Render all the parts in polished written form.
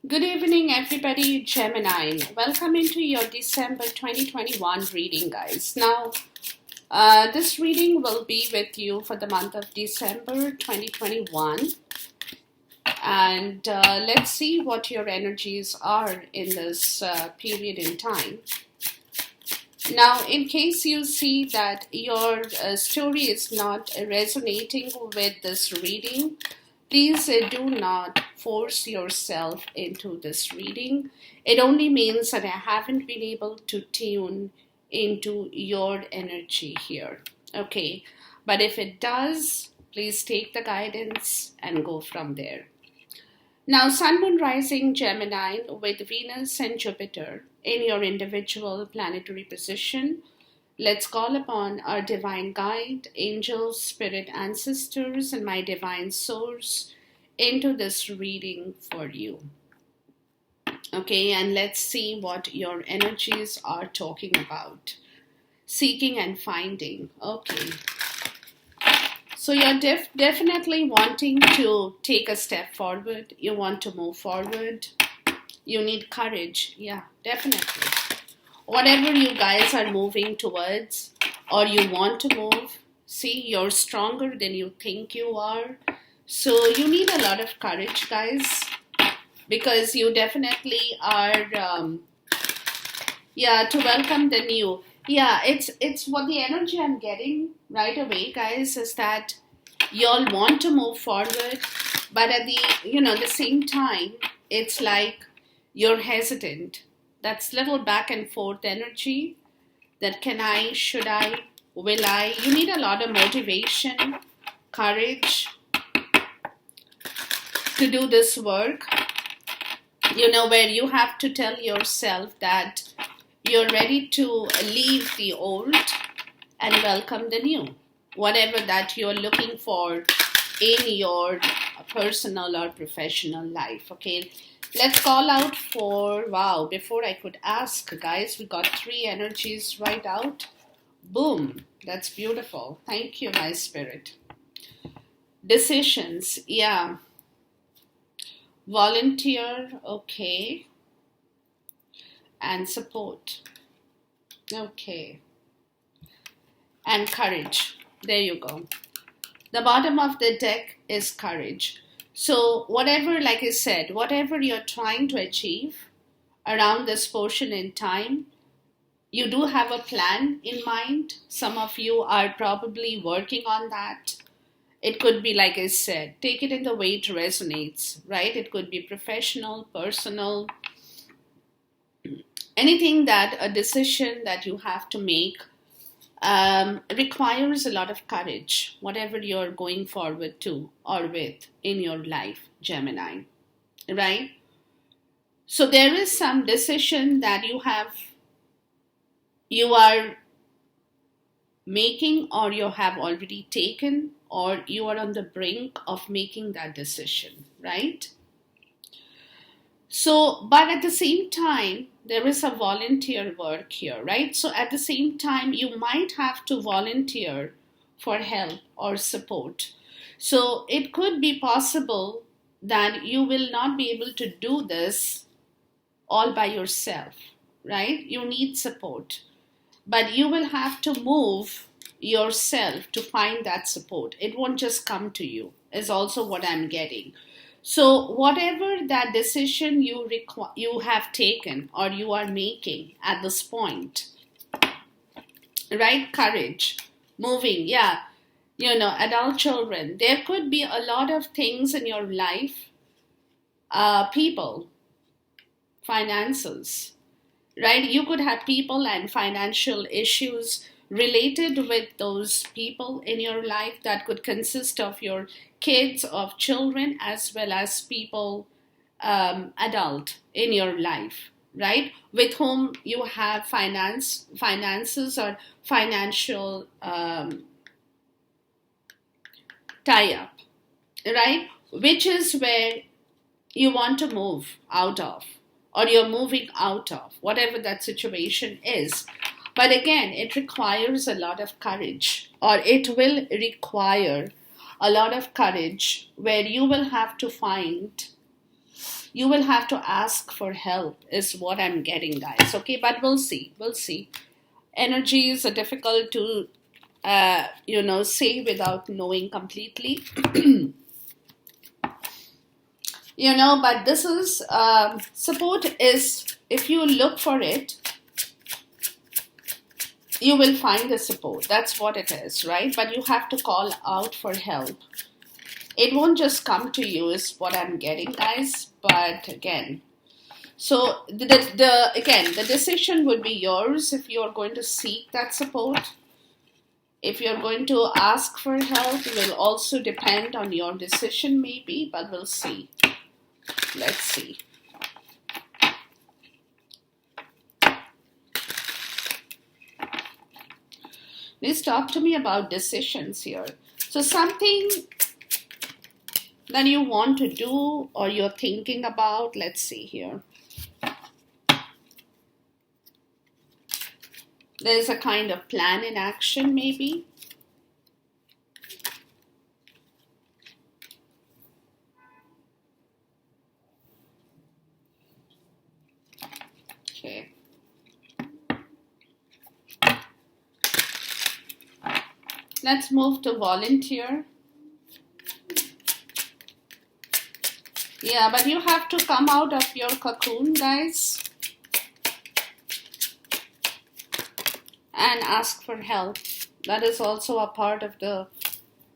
Good evening, everybody. Gemini. Welcome into your December 2021 reading, guys. Now, this reading will be with you for the month of December 2021. And let's see what your energies are in this period in time. Now, in case you see that your story is not resonating with this reading, please do not force yourself into this reading. It only means that I haven't been able to tune into your energy here. Okay, but if it does, please take the guidance and go from there. Now, Sun, Moon, Rising, Gemini with Venus and Jupiter in your individual planetary position. Let's call upon our divine guide, angels, spirit ancestors, and my divine source into this reading for you. Okay, and let's see what your energies are talking about. Seeking and finding. Okay. So you're definitely wanting to take a step forward. You want to move forward. You need courage. Yeah, definitely. Whatever you guys are moving towards or you want to move, see, you're stronger than you think you are. So you need a lot of courage, guys, because you definitely are, to welcome the new. Yeah, it's what the energy I'm getting right away, guys, is that y'all want to move forward, but at the same time, it's like you're hesitant. That's little back and forth energy. That can I, should I, will I? You need a lot of motivation, courage to do this work. Where you have to tell yourself that you're ready to leave the old and welcome the new. Whatever that you're looking for in your personal or professional life. Okay, let's call out for, wow, before I could ask, guys, we got 3 energies right out. Boom, that's beautiful. Thank you, my spirit. Decisions, yeah. Volunteer, okay. And support, okay. And courage, there you go. The bottom of the deck is courage. So whatever, like I said, whatever you're trying to achieve around this portion in time, you do have a plan in mind. Some of you are probably working on that. It could be, like I said, take it in the way it resonates, right? It could be professional, personal, anything that a decision that you have to make requires a lot of courage, whatever you're going forward to or with in your life, Gemini, right? So there is some decision that you are making, or you have already taken, or you are on the brink of making that decision, right? So, but at the same time, there is a volunteer work here, right? So at the same time, you might have to volunteer for help or support. So it could be possible that you will not be able to do this all by yourself, right? You need support, but you will have to move yourself to find that support. It won't just come to you, is also what I'm getting. So whatever that decision you have taken or you are making at this point, right? Courage, moving, yeah. Adult children, there could be a lot of things in your life, people, finances, right? You could have people and financial issues related with those people in your life that could consist of your kids, of children, as well as people, adult in your life, right? With whom you have finances or financial tie-up, right? Which is where you want to move out of, or you're moving out of, whatever that situation is. But again, it requires a lot of courage, or it will require a lot of courage, where you will have to find You will have to ask for help is what I'm getting, guys. Okay, but we'll see. We'll see. Energies are difficult to, say without knowing completely. But this is, support is, if you look for it, you will find the support. That's what it is, right? But you have to call out for help. It won't just come to you is what I'm getting, guys. But again, so the decision would be yours if you're going to seek that support. If you're going to ask for help, it will also depend on your decision maybe, but we'll see. Let's see. Please talk to me about decisions here. So something that you want to do or you're thinking about, let's see here. There's a kind of plan in action maybe. Okay. Let's move to volunteer. Yeah, but you have to come out of your cocoon, guys, and ask for help. That is also a part of the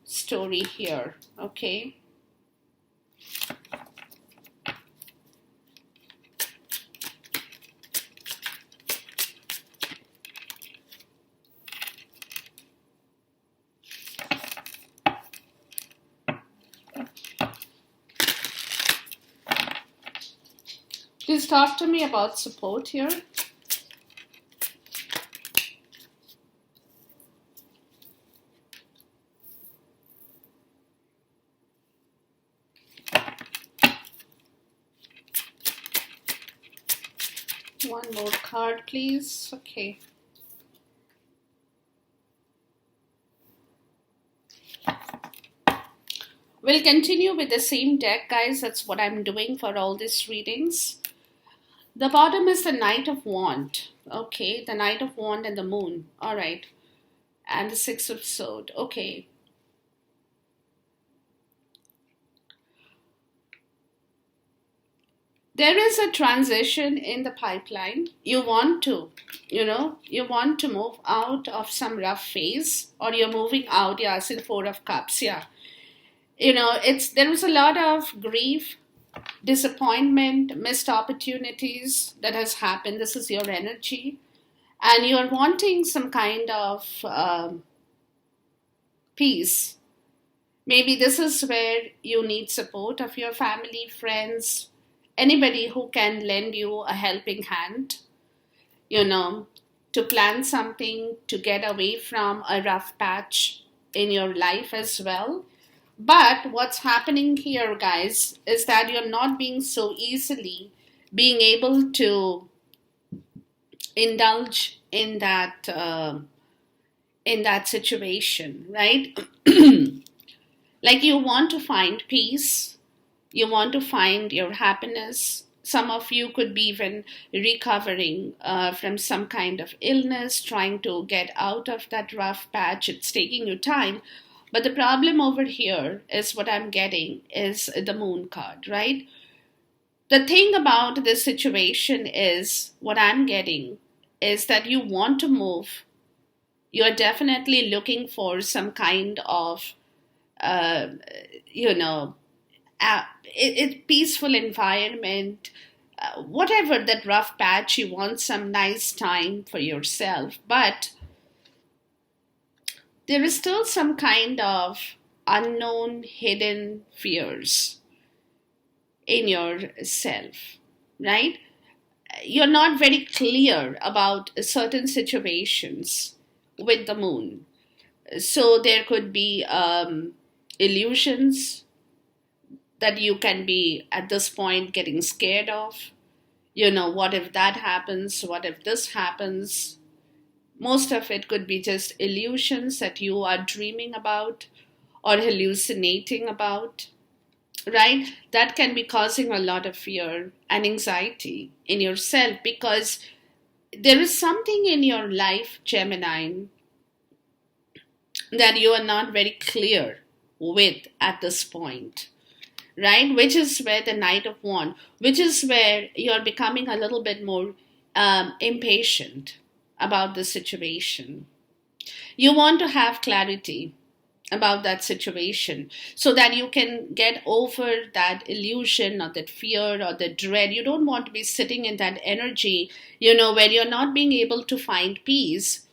story here, okay? Please talk to me about support here. One more card, please. Okay. We'll continue with the same deck, guys. That's what I'm doing for all these readings. The bottom is the Knight of Wands. Okay, the Knight of Wands and the Moon. All right. And the Six of Swords. Okay. There is a transition in the pipeline. You want to, you want to move out of some rough phase, or you're moving out. Yeah, it's the Four of Cups. Yeah. There is a lot of grief, disappointment, missed opportunities that has happened. This is your energy. And you're wanting some kind of peace. Maybe this is where you need support of your family, friends, anybody who can lend you a helping hand, to plan something, to get away from a rough patch in your life as well. But what's happening here, guys, is that you're not being so easily being able to indulge in that situation, right? Like you want to find peace, you want to find your happiness. Some of you could be even recovering from some kind of illness, trying to get out of that rough patch. It's taking you time. But the problem over here is what I'm getting is the Moon card, right? The thing about this situation is what I'm getting is that you want to move. You're definitely looking for some kind of, peaceful environment, whatever that rough patch, you want some nice time for yourself. But there is still some kind of unknown, hidden fears in yourself, right? You're not very clear about certain situations with the Moon. So there could be illusions that you can be at this point getting scared of. What if that happens? What if this happens? Most of it could be just illusions that you are dreaming about or hallucinating about. right? That can be causing a lot of fear and anxiety in yourself because there is something in your life, Gemini, that you are not very clear with at this point, right? Which is where the Knight of Wands, which is where you're becoming a little bit more impatient about the situation. You want to have clarity about that situation so that you can get over that illusion or that fear or the dread. You don't want to be sitting in that energy, where you're not being able to find peace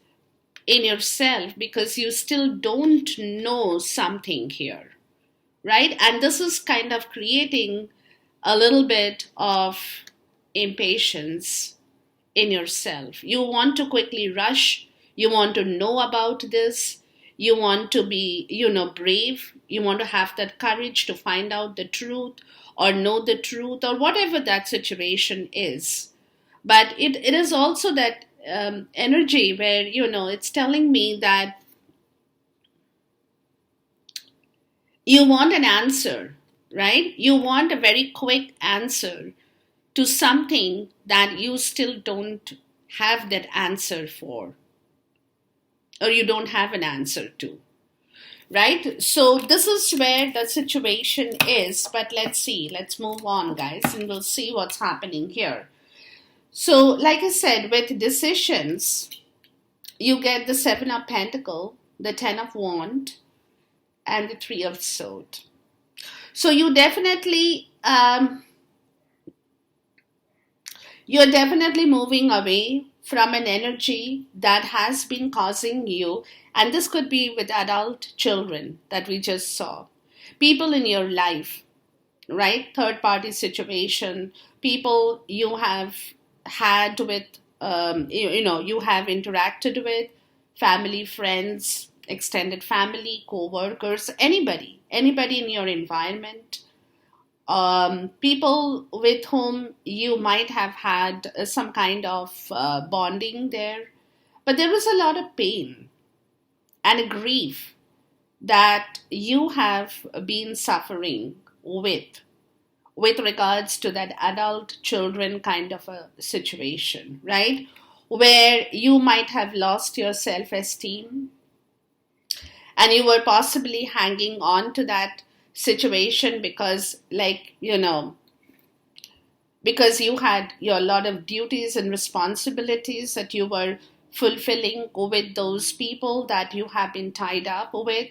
in yourself because you still don't know something here, right? And this is kind of creating a little bit of impatience in yourself. You want to quickly rush. You want to know about this. You want to be, brave. You want to have that courage to find out the truth or know the truth or whatever that situation is. But it is also that energy where, it's telling me that you want an answer, right? You want a very quick answer to something that you still don't have that answer for, or you don't have an answer to, right? So this is where the situation is, but let's move on, guys, and we'll see what's happening here. So like I said, with decisions, you get the Seven of Pentacles, the Ten of Wands, and the Three of Swords. So you're definitely moving away from an energy that has been causing you, and this could be with adult children that we just saw, people in your life, right? Third party situation, people you have had with, you have interacted with, family, friends, extended family, co-workers, anybody in your environment, people with whom you might have had some kind of bonding there. But there was a lot of pain and grief that you have been suffering with regards to that adult children kind of a situation, right? Where you might have lost your self-esteem and you were possibly hanging on to that situation because, because you had a lot of duties and responsibilities that you were fulfilling with those people that you have been tied up with,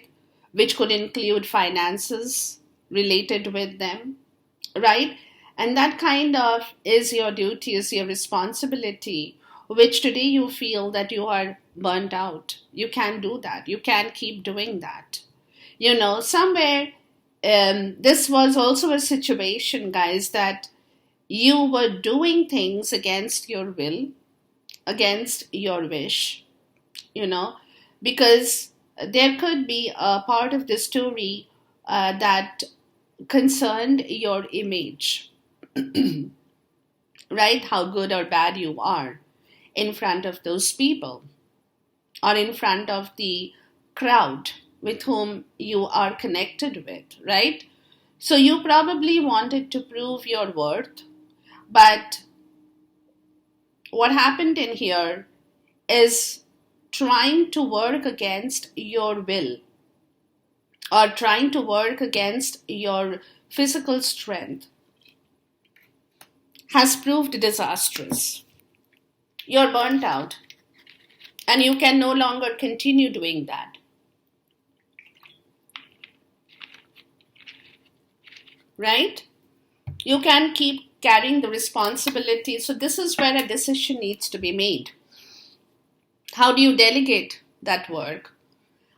which could include finances related with them, right? And that kind of is your duty, is your responsibility, which today you feel that you are burnt out. You can't do that. You can't keep doing that. Somewhere this was also a situation, guys, that you were doing things against your will, against your wish, because there could be a part of the story that concerned your image, right? How good or bad you are in front of those people or in front of the crowd with whom you are connected with, right? So you probably wanted to prove your worth, but what happened in here is trying to work against your will or trying to work against your physical strength has proved disastrous. You're burnt out and you can no longer continue doing that. Right? You can keep carrying the responsibility. So this is where a decision needs to be made. How do you delegate that work?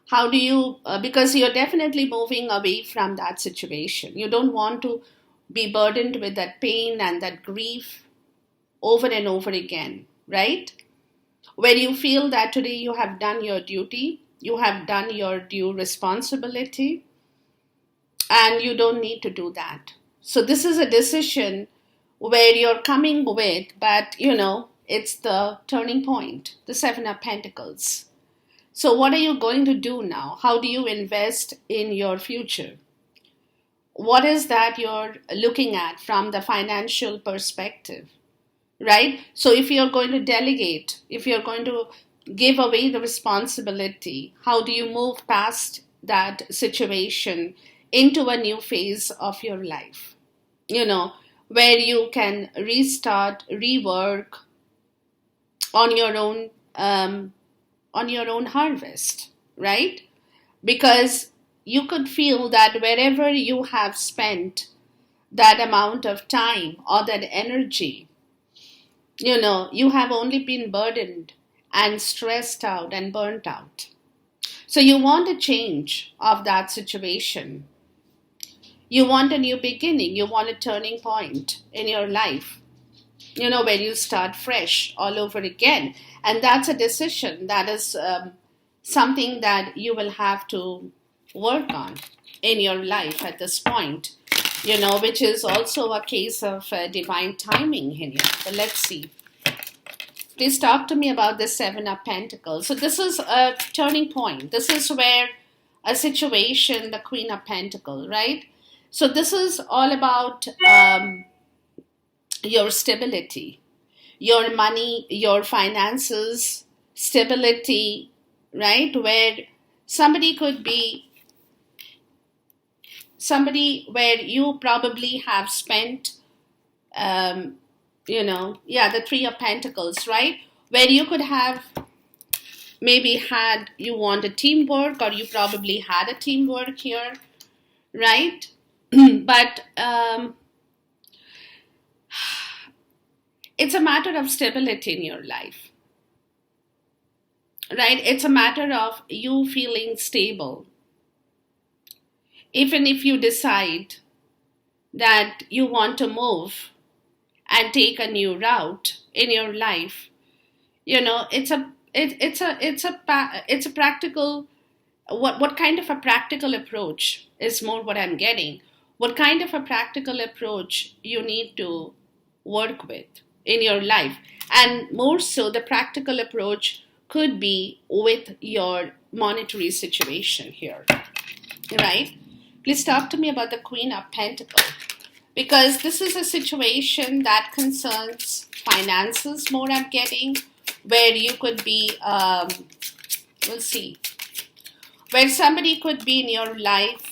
How do you, because you're definitely moving away from that situation. You don't want to be burdened with that pain and that grief over and over again, right? Where you feel that today you have done your duty, you have done your due responsibility, and you don't need to do that. So this is a decision where you're coming with, but it's the turning point, the Seven of Pentacles. So what are you going to do now? How do you invest in your future? what is that you're looking at from the financial perspective, right? So if you're going to delegate, if you're going to give away the responsibility, how do you move past that situation into a new phase of your life? Where you can restart, rework on your own, harvest, right? Because you could feel that wherever you have spent that amount of time or that energy, you have only been burdened and stressed out and burnt out. So you want a change of that situation. You want a new beginning. You want a turning point in your life, where you start fresh all over again. And that's a decision. That is something that you will have to work on in your life at this point, which is also a case of divine timing in here. But let's see. Please talk to me about the Seven of Pentacles. So this is a turning point. This is where a situation, the Queen of Pentacles, right? So this is all about your stability, your money, your finances, stability, right? Where somebody where you probably have spent, the Three of Pentacles, right? Where you could have maybe you wanted teamwork, or you probably had a teamwork here, right? But it's a matter of stability in your life, right? It's a matter of you feeling stable. Even if you decide that you want to move and take a new route in your life, it's a practical. What kind of a practical approach is more what I'm getting? What kind of a practical approach you need to work with in your life? And more so, the practical approach could be with your monetary situation here, right? Please talk to me about the Queen of Pentacles, because this is a situation that concerns finances more, I'm getting, where you could be, we'll see, where somebody could be in your life,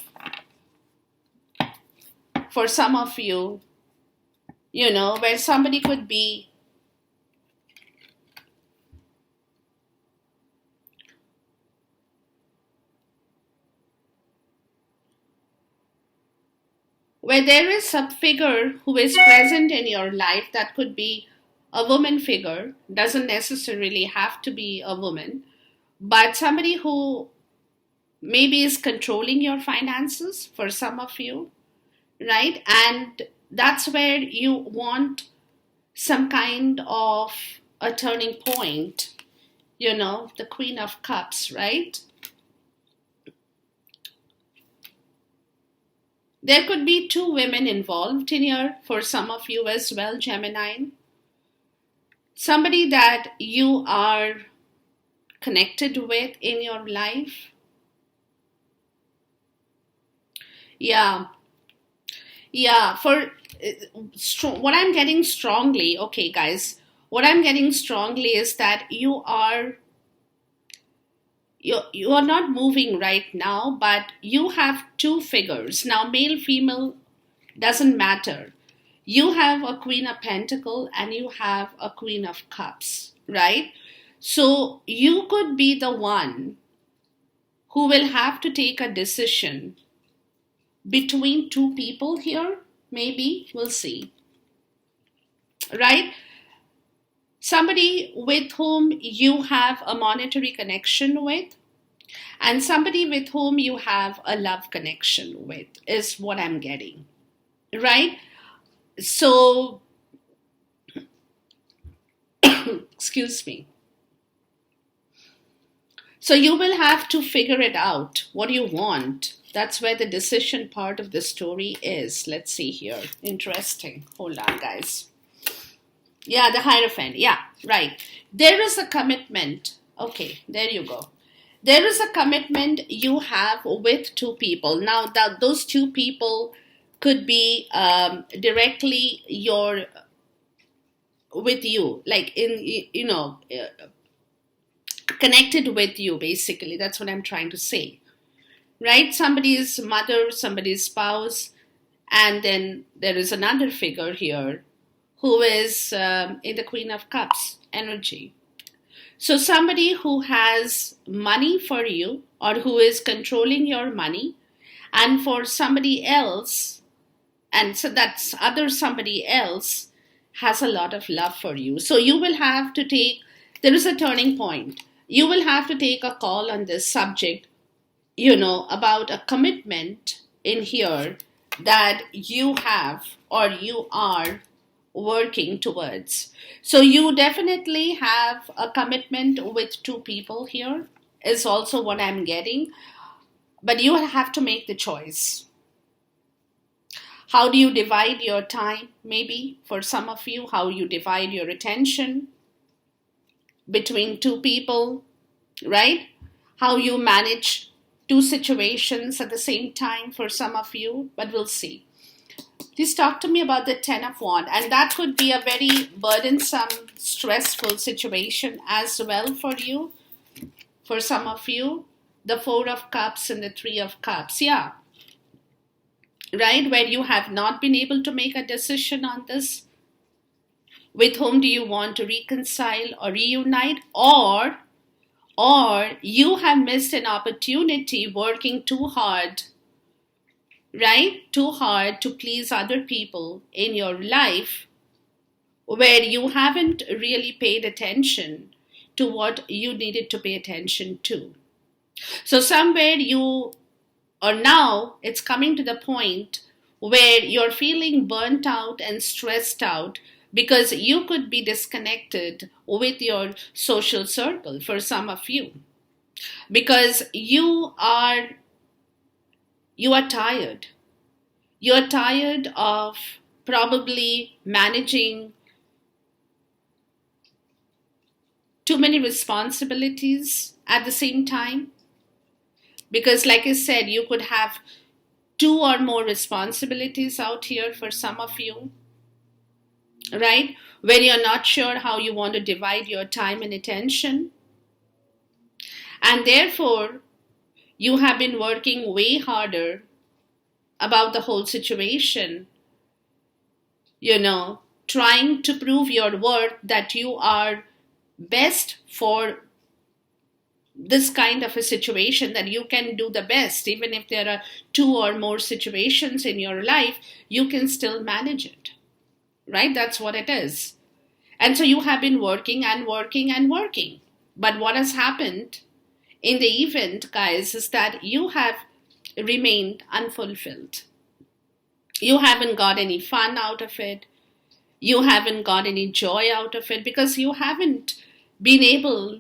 for some of you, where somebody could be where there is a figure who is present in your life. That could be a woman figure, doesn't necessarily have to be a woman, but somebody who maybe is controlling your finances for some of you, right? And that's where you want some kind of a turning point, the Queen of Cups, right? There could be two women involved in here for some of you as well, Gemini. Somebody that you are connected with in your life. Yeah, for what I'm getting strongly, okay, guys, what I'm getting strongly is that you are not moving right now, but you have two figures. Now, male, female, doesn't matter. You have a Queen of Pentacles and you have a Queen of Cups, right? So you could be the one who will have to take a decision between two people here, maybe, we'll see, right? Somebody with whom you have a monetary connection with, and somebody with whom you have a love connection with, is what I'm getting, right? So, excuse me. So you will have to figure it out, what you want. That's where the decision part of the story is. Let's see here. Interesting. Hold on, guys. Yeah, the Hierophant. Yeah, right. There is a commitment. Okay, there you go. There is a commitment you have with two people. Now, those two people could be directly your with you, like connected with you, basically. That's what I'm trying to say, right? Somebody's mother, somebody's spouse, and then there is another figure here who is in the Queen of Cups energy. So somebody who has money for you, or who is controlling your money, and for somebody else, and so that's other somebody else has a lot of love for you. So you will have to take, there is a turning point. You will have to take a call on this subject, about a commitment in here that you have or you are working towards. So you definitely have a commitment with two people here, is also what I'm getting. But you have to make the choice. How do you divide your time, maybe for some of you, how you divide your attention between two people, right? How you manage two situations at the same time for some of you, but we'll see. Please talk to me about the Ten of Wands, and that could be a very burdensome, stressful situation as well for you, for some of you. The Four of Cups and the Three of Cups, yeah. Right, where you have not been able to make a decision on this. With whom do you want to reconcile or reunite? Or you have missed an opportunity working too hard, right? Too hard to please other people in your life, where you haven't really paid attention to what you needed to pay attention to. So somewhere or now it's coming to the point where you're feeling burnt out and stressed out because you could be disconnected with your social circle for some of you, because you are tired. You're tired of probably managing too many responsibilities at the same time. Because like I said, you could have two or more responsibilities out here for some of you, right? Where you're not sure how you want to divide your time and attention. And therefore, you have been working way harder about the whole situation, trying to prove your worth, that you are best for this kind of a situation, that you can do the best. Even if there are two or more situations in your life, you can still manage it, right? That's what it is. And so you have been working and working and working. But what has happened in the event, guys, is that you have remained unfulfilled. You haven't got any fun out of it. You haven't got any joy out of it, because you haven't been able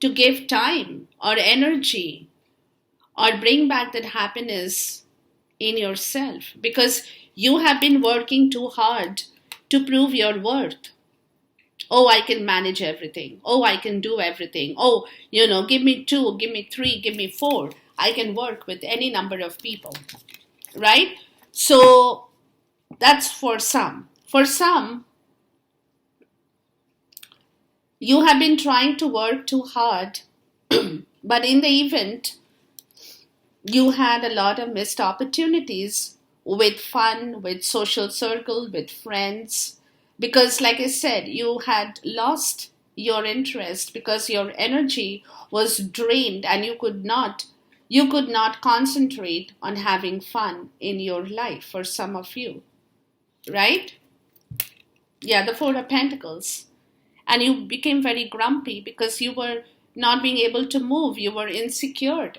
to give time or energy or bring back that happiness in yourself, because you have been working too hard to prove your worth. Oh, I can manage everything. Oh, I can do everything. Oh, give me 2, give me 3, give me 4. I can work with any number of people, right? So that's for some. For some, you have been trying to work too hard, but in the event, you had a lot of missed opportunities with fun, with social circle, with friends, because like I said, you had lost your interest because your energy was drained and you could not concentrate on having fun in your life for some of you, right? Yeah, the Four of Pentacles. And you became very grumpy because you were not being able to move. You were insecure.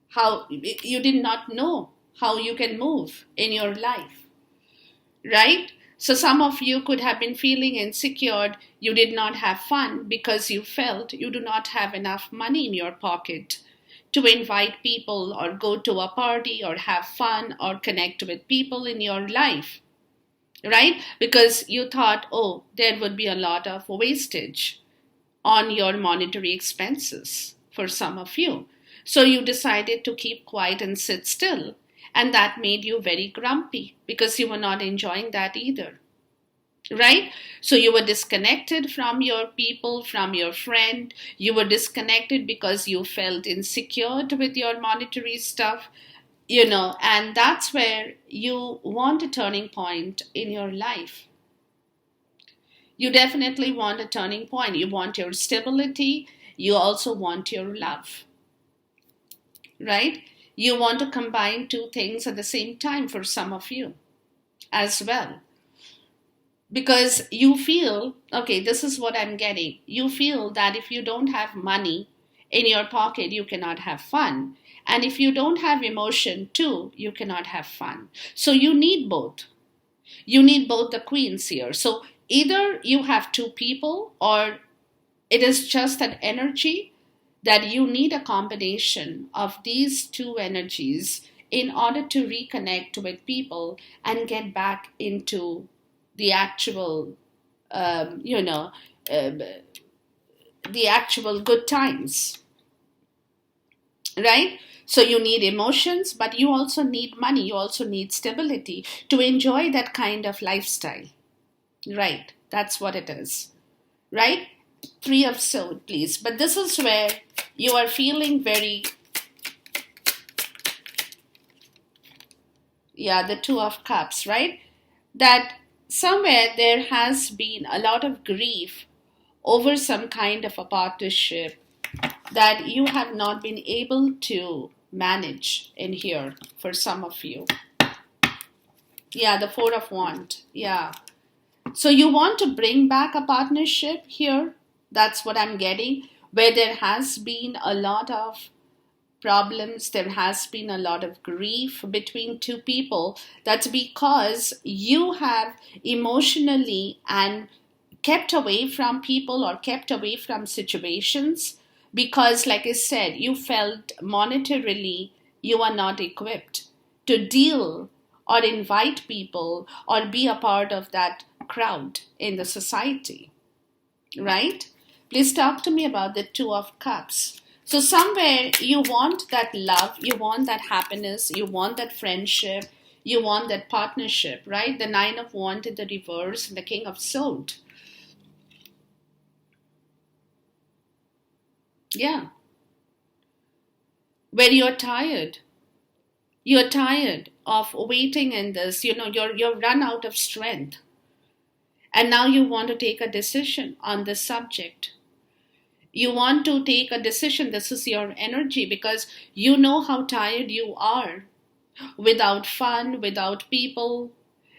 How you did not know how you can move in your life, right? So some of you could have been feeling insecure. You did not have fun because you felt you do not have enough money in your pocket to invite people or go to a party or have fun or connect with people in your life, right? Because you thought, oh, there would be a lot of wastage on your monetary expenses for some of you. So you decided to keep quiet and sit still. And that made you very grumpy because you were not enjoying that either. Right? So you were disconnected from your people, from your friend. You were disconnected because you felt insecure with your monetary stuff, and that's where you want a turning point in your life. You definitely want a turning point. You want your stability. You also want your love, right? You want to combine two things at the same time for some of you as well. Because you feel, okay, this is what I'm getting. You feel that if you don't have money in your pocket, you cannot have fun. And if you don't have emotion too, you cannot have fun. So you need both. You need both the queens here. So either you have two people, or it is just an energy that you need a combination of these two energies in order to reconnect with people and get back into the actual, the actual good times, right? So you need emotions, but you also need money. You also need stability to enjoy that kind of lifestyle, right? That's what it is, right? Three of Swords, please. But this is where you are feeling very, the Two of Cups, right? That somewhere there has been a lot of grief over some kind of a partnership that you have not been able to manage in here for some of you. Yeah, the Four of Wands. Yeah. So you want to bring back a partnership here. That's what I'm getting. Where there has been a lot of problems, there has been a lot of grief between two people. That's because you have emotionally and kept away from people or kept away from situations because, like I said, you felt monetarily you are not equipped to deal or invite people or be a part of that crowd in the society, right? Please talk to me about the Two of Cups. So somewhere you want that love, you want that happiness, you want that friendship, you want that partnership, right? The Nine of Wands in the reverse and the King of Swords. Yeah. Where you're tired. You're tired of waiting in this, you're run out of strength. And now you want to take a decision on this subject. You want to take a decision. This is your energy because you know how tired you are without fun, without people.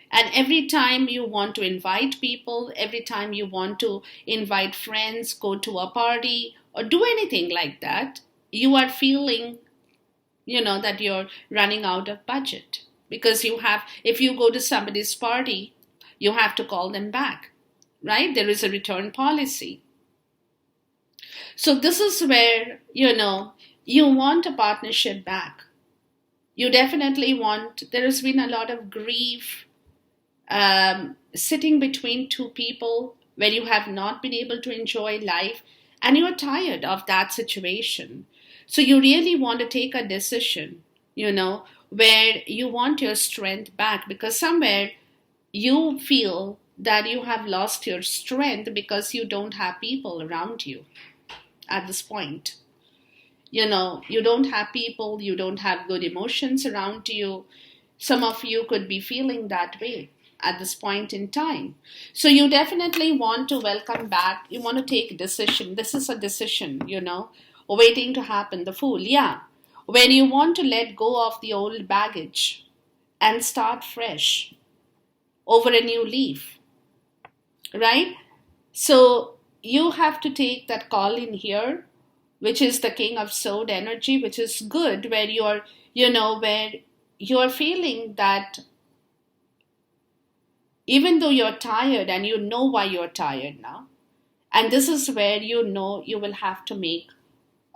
And every time you want to invite people, every time you want to invite friends, go to a party, or do anything like that, you are feeling, that you're running out of budget. Because if you go to somebody's party, you have to call them back, right? There is a return policy. So this is where, you want a partnership back. You definitely there has been a lot of grief sitting between two people where you have not been able to enjoy life and you're tired of that situation. So you really want to take a decision, where you want your strength back because somewhere you feel that you have lost your strength because you don't have people around you at this point. You don't have people, you don't have good emotions around you. Some of you could be feeling that way at this point in time. So you definitely want to welcome back. You want to take a decision. This is a decision, waiting to happen. The Fool, yeah. When you want to let go of the old baggage and start fresh over a new leaf, right? So you have to take that call in here, which is the King of Swords energy, which is good, where where you're feeling that even though you're tired and you know why you're tired now, and this is where you will have to make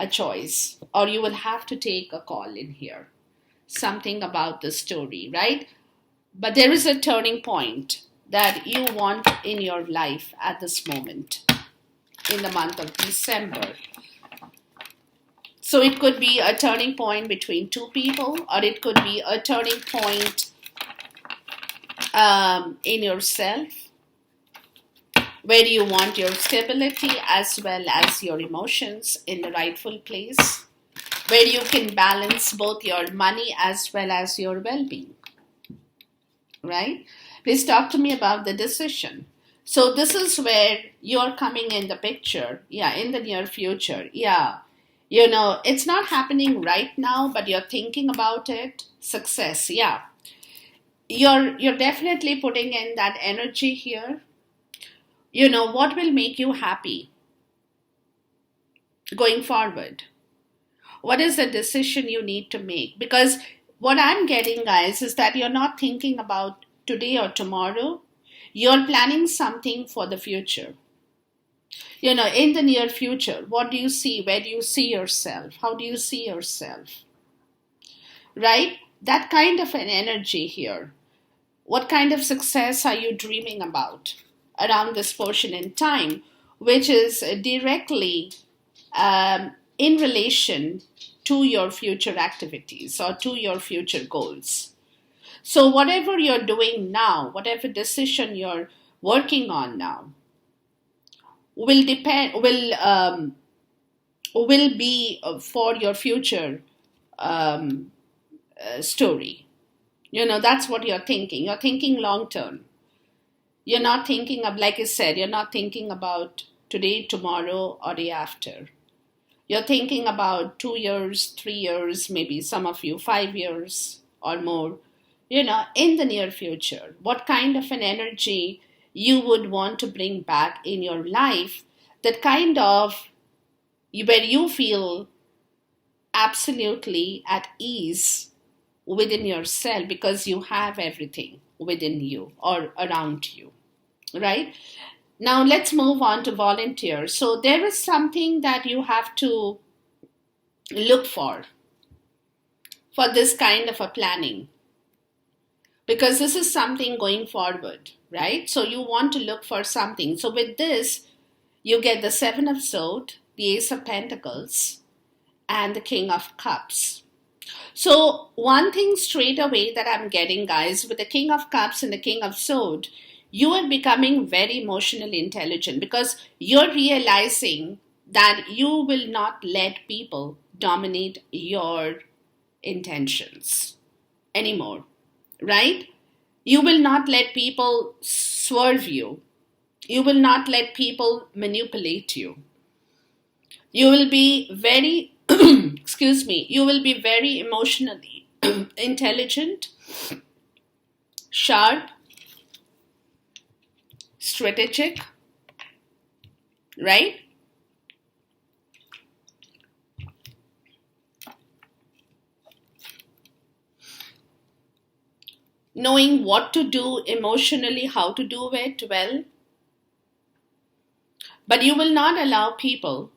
a choice or you will have to take a call in here. Something about the story, right? But there is a turning point that you want in your life at this moment in the month of December. So it could be a turning point between two people, or it could be a turning point in yourself, where you want your stability as well as your emotions in the rightful place, where you can balance both your money as well as your well-being, right? Please talk to me about the decision. So this is where you're coming in the picture, yeah, in the near future, yeah. You know, it's not happening right now, but you're thinking about it. Success, yeah. You're definitely putting in that energy here. You know, what will make you happy going forward? What is the decision you need to make? Because what I'm getting, guys, is that you're not thinking about today or tomorrow. You're planning something for the future. You know, in the near future, what do you see? Where do you see yourself? How do you see yourself? Right? That kind of an energy here. What kind of success are you dreaming about around this portion in time, which is directly in relation to your future activities or to your future goals? So whatever you're doing now, whatever decision you're working on now, will depend will be for your future um, story. You know, that's what you're thinking. You're thinking long term. You're not thinking of, like I said, you're not thinking about today, tomorrow, or day after. You're thinking about 2 years, 3 years, maybe some of you 5 years or more, you know, in the near future. What kind of an energy you would want to bring back in your life, that kind of where you feel absolutely at ease within yourself because you have everything within you or around you, right? Now let's move on to volunteer. So there is something that you have to look for this kind of a planning, because this is something going forward, right? So you want to look for something. So with this, you get the Seven of Swords, the Ace of Pentacles, and the King of Cups. So one thing straight away that I'm getting, guys, with the King of Cups and the King of Swords, you are becoming very emotionally intelligent because you're realizing that you will not let people dominate your intentions anymore, right? You will not let people swerve you. You will not let people manipulate you. You will be very, excuse me, you will be very emotionally intelligent, sharp, strategic, right? Knowing what to do emotionally, how to do it well. But you will not allow people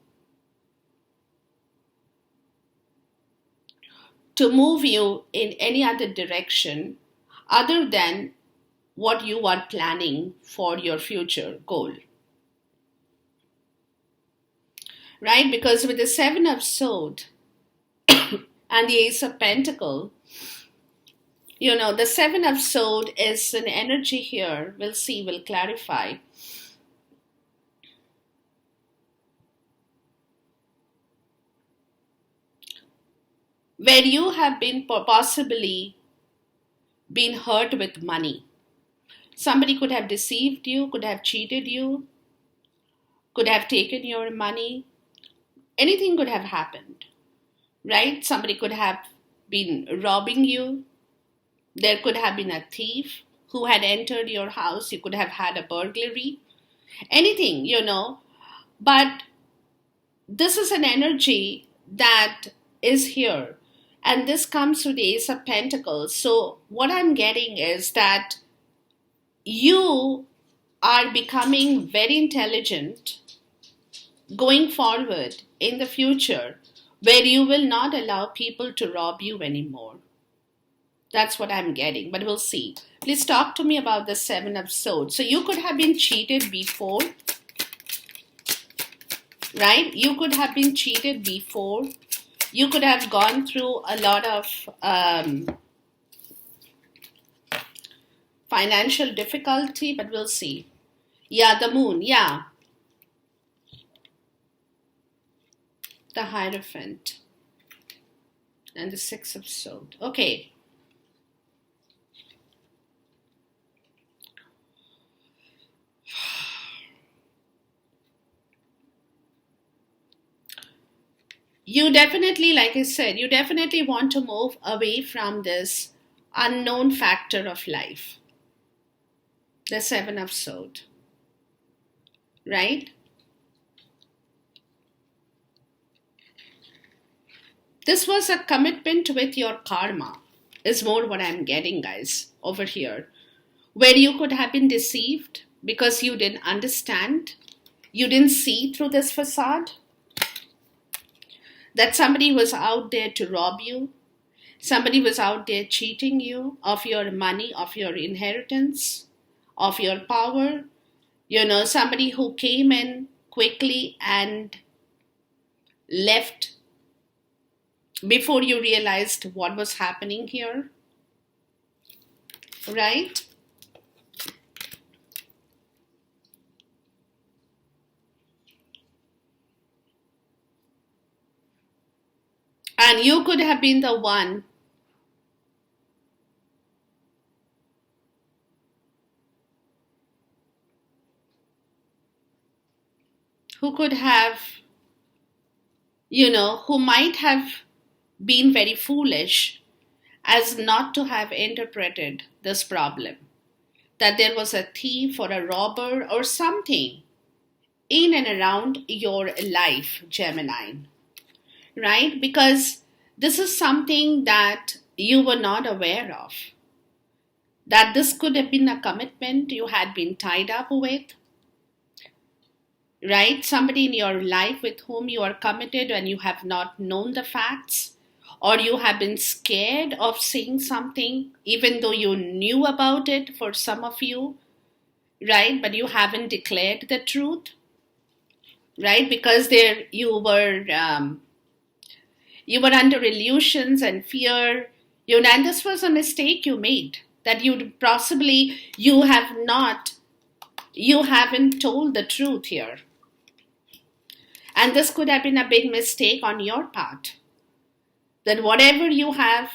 to move you in any other direction other than what you are planning for your future goal. Right? Because with the Seven of Swords and the Ace of Pentacles, you know, the Seven of Swords is an energy here. We'll see, we'll clarify. Where you have been possibly been hurt with money. Somebody could have deceived you, could have cheated you, could have taken your money. Anything could have happened, right? Somebody could have been robbing you. There could have been a thief who had entered your house. You could have had a burglary. Anything, you know. But this is an energy that is here. And this comes through the Ace of Pentacles. So what I'm getting is that you are becoming very intelligent going forward in the future, where you will not allow people to rob you anymore. That's what I'm getting, but we'll see. Please talk to me about the Seven of Swords. So you could have been cheated before, right? You could have been cheated before. You could have gone through a lot of financial difficulty, but we'll see. Yeah, the moon, yeah. The Hierophant. And the Six of Swords. Okay. You definitely, like I said, you definitely want to move away from this unknown factor of life. The Seven of Swords. Right? This was a commitment with your karma, is more what I'm getting, guys, over here. Where you could have been deceived because you didn't understand, you didn't see through this facade, that somebody was out there to rob you, somebody was out there cheating you of your money, of your inheritance, of your power. Somebody who came in quickly and left before you realized what was happening here, right? And you could have been the one who could have, who might have been very foolish as not to have interpreted this problem. That there was a thief or a robber or something in and around your life, Gemini, right? Because this is something that you were not aware of. That this could have been a commitment you had been tied up with, right? Somebody in your life with whom you are committed and you have not known the facts, or you have been scared of saying something even though you knew about it for some of you, right? But you haven't declared the truth, right? Because there you were under illusions and fear, and this was a mistake you made, that you haven't told the truth here. And this could have been a big mistake on your part. That whatever you have,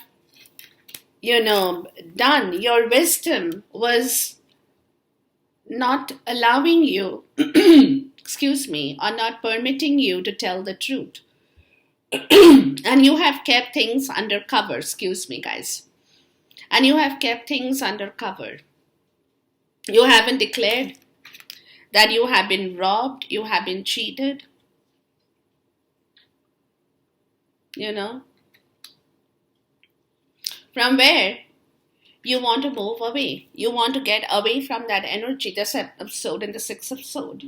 done, your wisdom was not allowing you, excuse me, or not permitting you to tell the truth. And you have kept things under cover, excuse me, guys. And you have kept things under cover. You haven't declared that you have been robbed, you have been cheated, from where you want to move away. You want to get away from that energy, the Seven of Swords and the Six of Swords.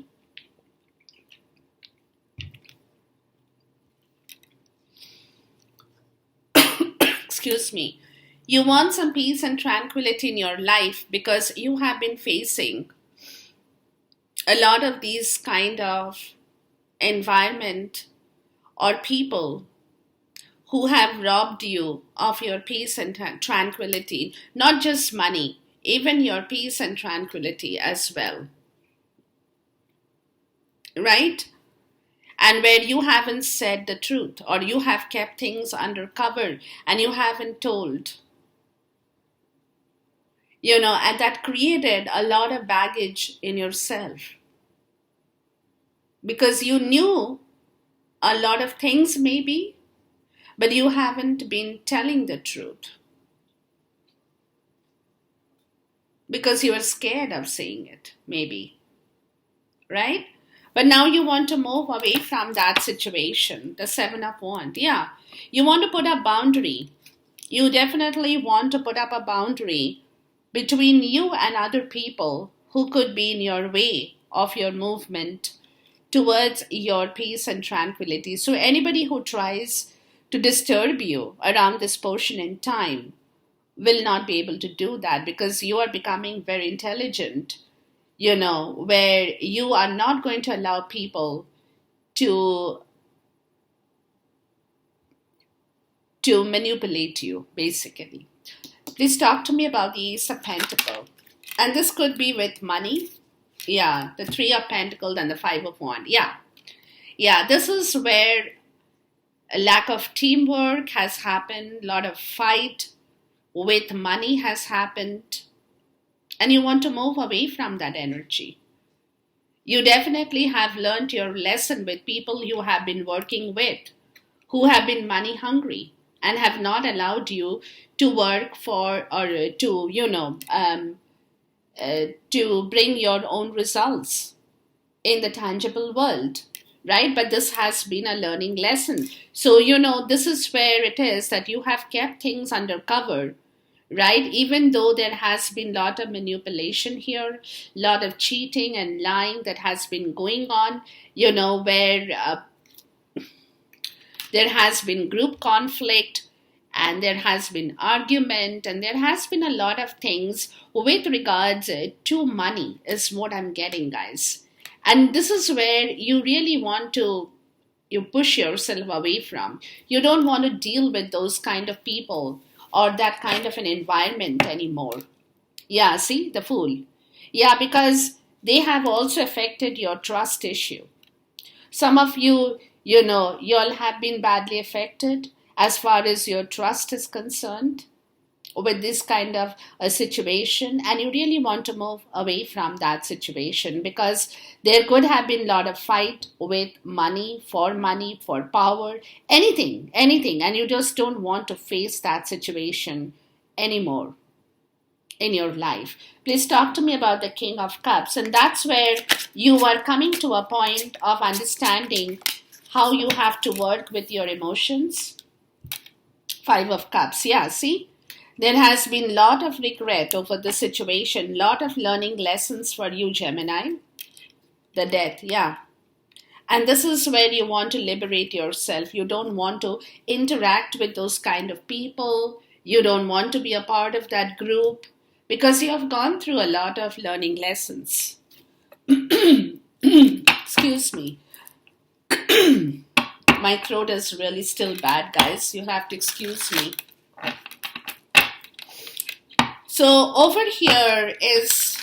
Excuse me. You want some peace and tranquility in your life because you have been facing a lot of these kind of environment or people who have robbed you of your peace and tranquility, not just money, even your peace and tranquility as well. Right? And where you haven't said the truth, or you have kept things under cover and you haven't told. And that created a lot of baggage in yourself. Because you knew a lot of things maybe, but you haven't been telling the truth. Because you are scared of saying it, maybe. Right? But now you want to move away from that situation. The Seven of Wands. Yeah. You want to put a boundary. You definitely want to put up a boundary between you and other people who could be in your way of your movement towards your peace and tranquility. So anybody who tries to disturb you around this portion in time will not be able to do that, because you are becoming very intelligent, where you are not going to allow people to to manipulate you, basically. Please talk to me about the Ace of Pentacles. And this could be with money. Yeah, the Three of Pentacles and the Five of Wands. Yeah. Yeah, this is where a lack of teamwork has happened, a lot of fight with money has happened, and you want to move away from that energy. You definitely have learned your lesson with people you have been working with who have been money hungry and have not allowed you to work for or to bring your own results in the tangible world, right? But this has been a learning lesson. So, this is where it is that you have kept things under cover, right? Even though there has been a lot of manipulation here, a lot of cheating and lying that has been going on, where there has been group conflict and there has been argument and there has been a lot of things with regards to money is what I'm getting, guys. And this is where you really want to you push yourself away from. You don't want to deal with those kind of people or that kind of an environment anymore. Yeah, see, the Fool. Yeah, because they have also affected your trust issue. Some of you, y'all have been badly affected as far as your trust is concerned with this kind of a situation, and you really want to move away from that situation because there could have been a lot of fight with money, for power, anything, and you just don't want to face that situation anymore in your life. Please talk to me about the King of Cups, and that's where you are coming to a point of understanding how you have to work with your emotions. Five of Cups, yeah, see? There has been a lot of regret over the situation, lot of learning lessons for you, Gemini. The Death, yeah. And this is where you want to liberate yourself. You don't want to interact with those kind of people. You don't want to be a part of that group because you have gone through a lot of learning lessons. Excuse me. My throat is really still bad, guys. You have to excuse me. So over here is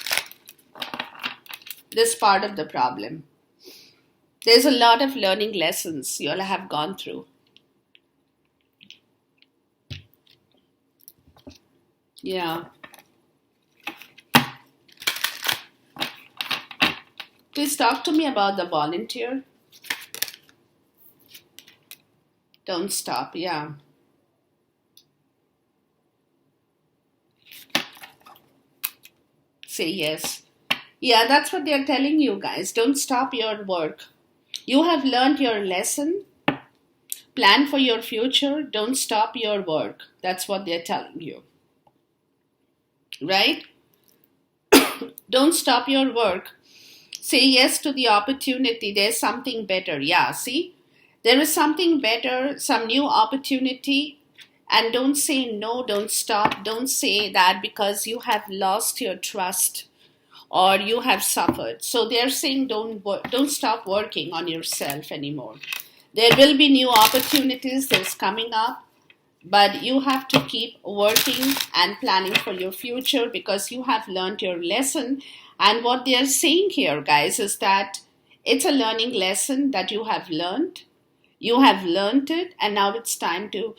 this part of the problem. There's a lot of learning lessons you all have gone through. Yeah. Please talk to me about the Volunteer. Don't stop, yeah. Say yes. Yeah, that's what they're telling you, guys. Don't stop your work. You have learned your lesson. Plan for your future. Don't stop your work. That's what they're telling you. Right? Don't stop your work. Say yes to the opportunity. There's something better. Yeah, see? There is something better, some new opportunity. And don't say no, don't stop. Don't say that because you have lost your trust or you have suffered. So they're saying don't stop working on yourself anymore. There will be new opportunities that's coming up, but you have to keep working and planning for your future because you have learned your lesson. And what they're saying here, guys, is that it's a learning lesson that you have learned. You have learned it, and now it's time to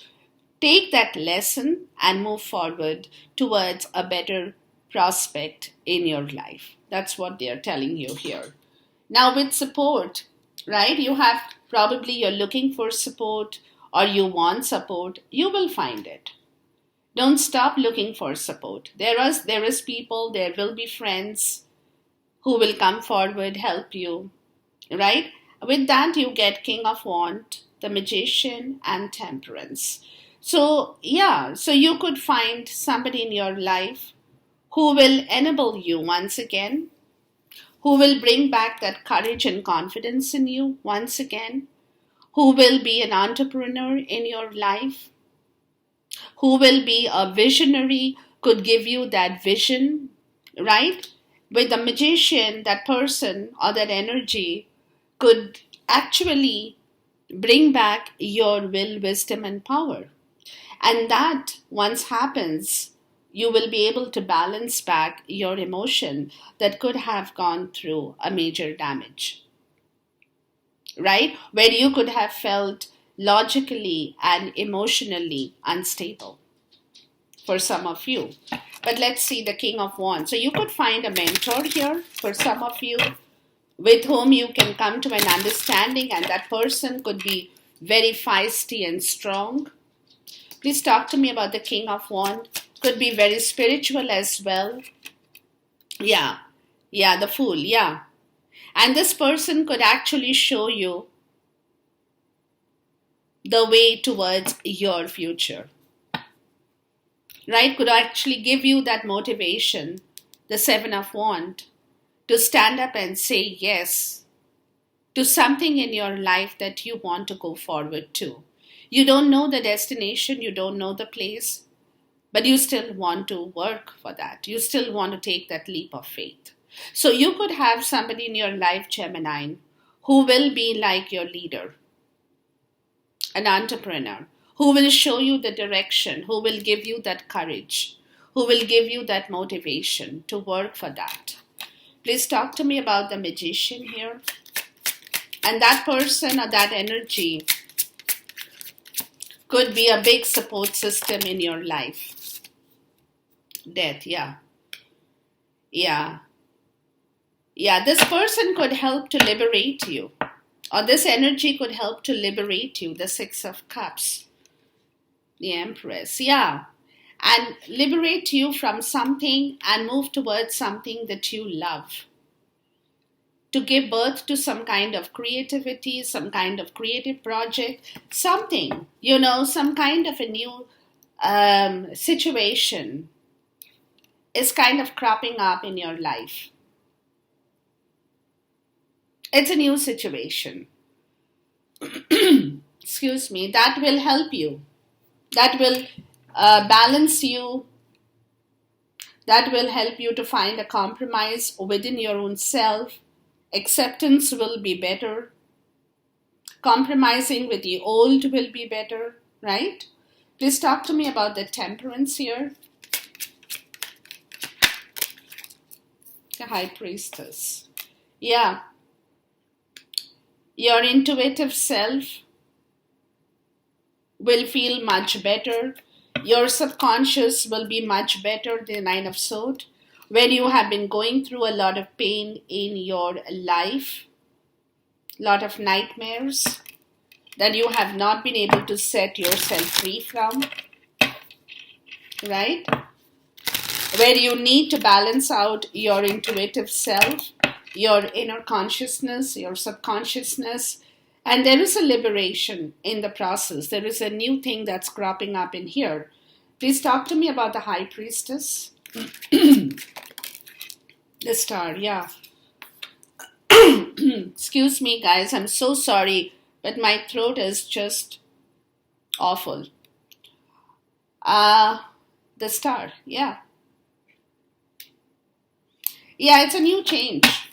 take that lesson and move forward towards a better prospect in your life. That's what they're telling you here. Now with support, right? You're looking for support or you want support, you will find it. Don't stop looking for support. There is people, there will be friends who will come forward, help you, right? With that, you get King of Wands, the Magician, and Temperance. So you could find somebody in your life who will enable you once again, who will bring back that courage and confidence in you once again, who will be an entrepreneur in your life, who will be a visionary, could give you that vision, right? With the Magician, that person or that energy could actually bring back your will, wisdom, and power. And that once happens, you will be able to balance back your emotion that could have gone through a major damage, right? Where you could have felt logically and emotionally unstable for some of you. But let's see the King of Wands. So you could find a mentor here for some of you with whom you can come to an understanding, and that person could be very feisty and strong. Please talk to me about the King of Wands. Could be very spiritual as well. Yeah, the Fool, yeah. And this person could actually show you the way towards your future, right? Could actually give you that motivation, the Seven of Wands, to stand up and say yes to something in your life that you want to go forward to. You don't know the destination, you don't know the place, but you still want to work for that. You still want to take that leap of faith. So you could have somebody in your life, Gemini, who will be like your leader, an entrepreneur, who will show you the direction, who will give you that courage, who will give you that motivation to work for that. Please talk to me about the Magician here. And that person or that energy could be a big support system in your life. Death, yeah. This person could help to liberate you. Or this energy could help to liberate you. The Six of Cups. The Empress, yeah. And liberate you from something and move towards something that you love. To give birth to some kind of creativity, some kind of creative project, something, some kind of a new situation is kind of cropping up in your life. It's a new situation. Excuse me, that will help you. That will balance you. That will help you to find a compromise within your own self. Acceptance will be better. Compromising with the old will be better, right? Please talk to me about the Temperance here. The High Priestess. Yeah. Your intuitive self will feel much better. Your subconscious will be much better. The Nine of Swords. Where you have been going through a lot of pain in your life, lot of nightmares that you have not been able to set yourself free from, right? Where you need to balance out your intuitive self, your inner consciousness, your subconsciousness, and there is a liberation in the process. There is a new thing that's cropping up in here. Please talk to me about the High Priestess. The Star, yeah. Excuse me, guys. I'm so sorry, but my throat is just awful. The Star, yeah. Yeah, it's a new change.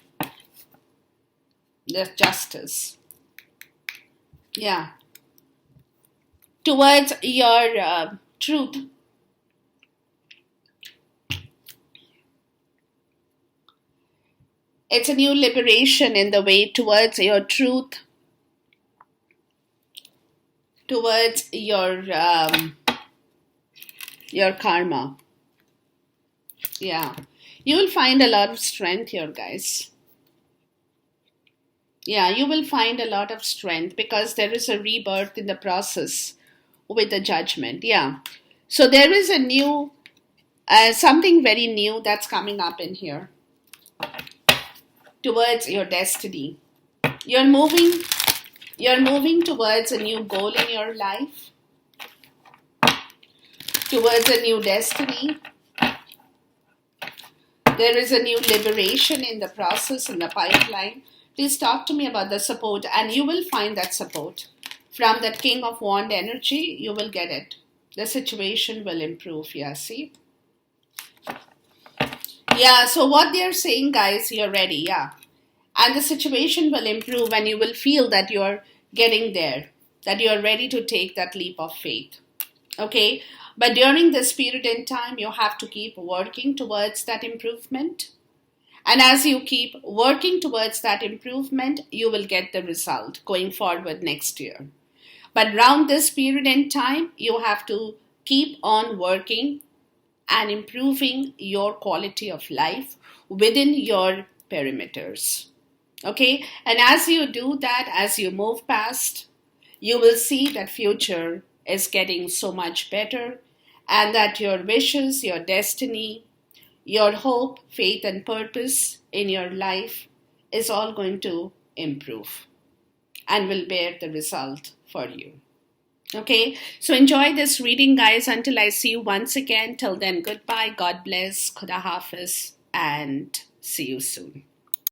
The Justice. Yeah. Towards your truth. It's a new liberation in the way towards your truth, towards your karma. Yeah. You will find a lot of strength here, guys. Yeah, you will find a lot of strength because there is a rebirth in the process with the Judgment. Yeah. So there is a new, something very new that's coming up in here. Towards your destiny. You're moving towards a new goal in your life. Towards a new destiny. There is a new liberation in the process, in the pipeline. Please talk to me about the support, and you will find that support. From that King of Wands energy, you will get it. The situation will improve, yeah, see? Yeah, so what they're saying, guys, you're ready, yeah. And the situation will improve and you will feel that you're getting there, that you're ready to take that leap of faith. Okay, but during this period in time, you have to keep working towards that improvement. And as you keep working towards that improvement, you will get the result going forward next year. But around this period in time, you have to keep on working and improving your quality of life within your perimeters. Okay, and as you do that, as you move past, you will see that future is getting so much better, and that your wishes, your destiny, your hope, faith, and purpose in your life is all going to improve and will bear the result for you. Okay, so enjoy this reading, guys. Until I see you once again, till then, goodbye, God bless, Khuda Hafiz, and see you soon.